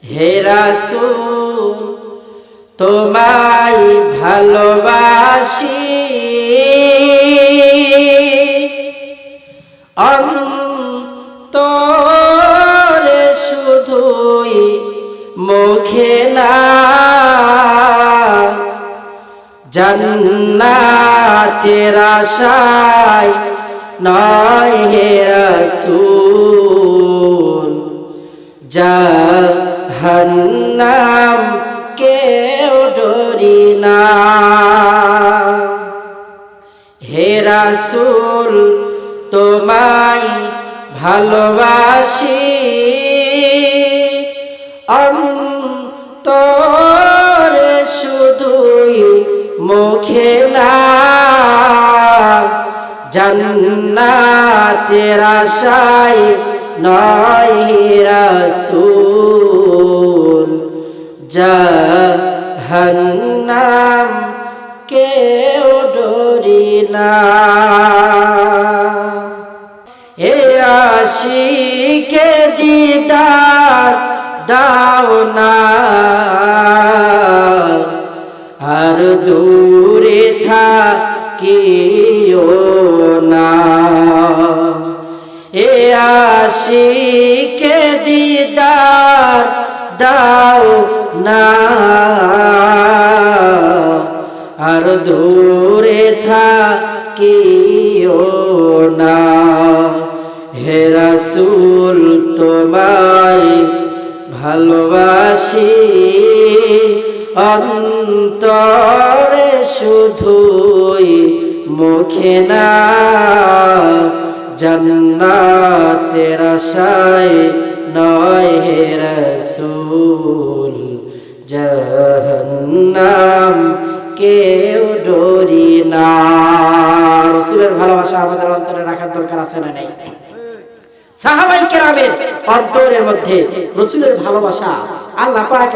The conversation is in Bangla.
হে রাসূল তোমায় ভালোবাসি, অন্তরে শুধুই মুখে না, জান্নাতের আশায় নয় হে রাসূল, জাহান্নাম কেউ ডরি না। হে রাসূল তোমায় ভালোবাসি, অন্তরে শুধুই মুখে না, জান্নাতের আশায় নয় হে রাসূল, জাহান্নাম কেউ ডরি না। হে আশিকে দিদার দাও না, আর দূরে থাকিও না। হে আশিকে দিদার দাও না, আর দূরে থাকিও না। হে রাসূল তোমায় ভালোবাসি, অন্তরে শুধুই মুখে না, জান্নাতের আশায় নয় হে রাসূল, জাহান্নাম কেউ ডরি না। রাসূলের ভালোবাসা আমাদের অন্তরে রাখার দরকার আছে না নাই? সাহাবায়ে কেরামের অন্তরের মধ্যে রাসূলের ভালোবাসা আল্লাহ পাক